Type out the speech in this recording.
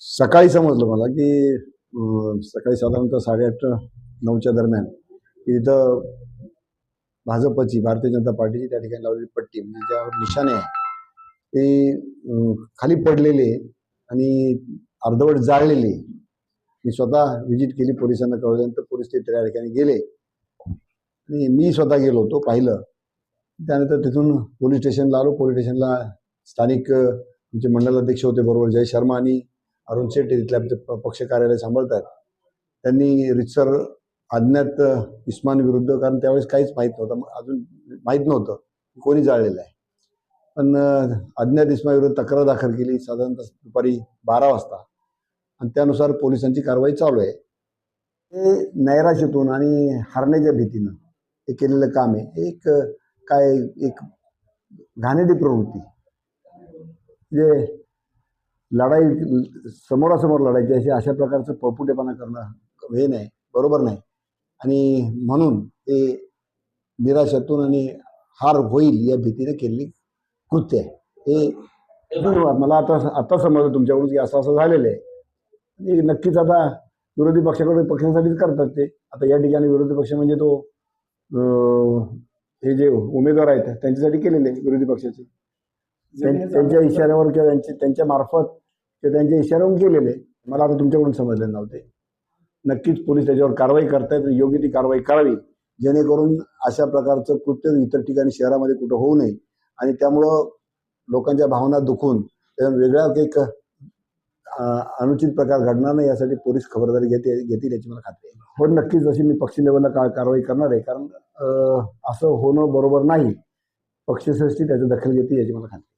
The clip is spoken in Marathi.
सकाळी समजलं मला की सकाळी साधारणतः 8:30-9च्या दरम्यान की तिथं भाजपची भारतीय जनता पार्टीची त्या ठिकाणी लावलेली पट्टी म्हणजे ज्यावर निशाणे आहे ते खाली पडलेले आणि अर्धवट जाळलेले. मी स्वतः व्हिजिट केली, पोलिसांना कळवल्यानंतर पोलीस ते त्या ठिकाणी गेले आणि मी स्वतः गेलो होतो, पाहिलं. त्यानंतर तिथून पोलीस स्टेशनला आलो. पोलीस स्टेशनला स्थानिक आमचे मंडल अध्यक्ष होते बरोबर, जय शर्मा आणि अरुण शेठ तिथले आमचे पक्ष कार्यालय सांभाळतात. त्यांनी रितसर अज्ञात इस्मान विरुद्ध, कारण त्यावेळेस काहीच माहीत नव्हतं, अजून माहीत नव्हतं कोणी जाळलेलं आहे, पण अज्ञात इस्मान विरुद्ध तक्रार दाखल केली साधारणतः दुपारी 12 वाजता आणि त्यानुसार पोलिसांची कारवाई चालू आहे. हे नैराश्यातून आणि हारण्याच्या भीतीनं हे केलेलं काम आहे. एक घाणेरडी प्रवृत्ती, म्हणजे लढाई समोरासमोर लढायची अशा प्रकारचं पळपुटेपणा करणं हे नाही, बरोबर नाही. आणि म्हणून ते निराशातून आणि हार होईल या भीतीने केलेली कृत्य आहे. हे मला आता समजलं तुमच्याकडून की असं असं झालेलं आहे. नक्कीच आता विरोधी पक्षाकडे पक्षांसाठीच करतात ते. आता या ठिकाणी विरोधी पक्ष म्हणजे तो हे जे उमेदवार आहेत त्यांच्यासाठी केलेले विरोधी पक्षाचे, त्यांच्या इशाऱ्यावर किंवा त्यांच्या मार्फत किंवा त्यांच्या इशाऱ्यावरून केलेले. मला आता तुमच्याकडून समजले नव्हते. नक्कीच पोलीस त्याच्यावर कारवाई करतायत, योग्य ती कारवाई करावी जेणेकरून अशा प्रकारचं कृत्य इतर ठिकाणी शहरामध्ये कुठं होऊ नये आणि त्यामुळं लोकांच्या भावना दुखून वेगळा एक अनुचित प्रकार घडणार नाही यासाठी पोलीस खबरदारी घेतील याची मला खात्री आहे. हो, नक्कीच जशी मी पक्ष लेवलला कारवाई करणार आहे, कारण असं होणं बरोबर नाही. पक्षश्रेष्ठी त्याची दखल घेते याची मला खात्री आहे.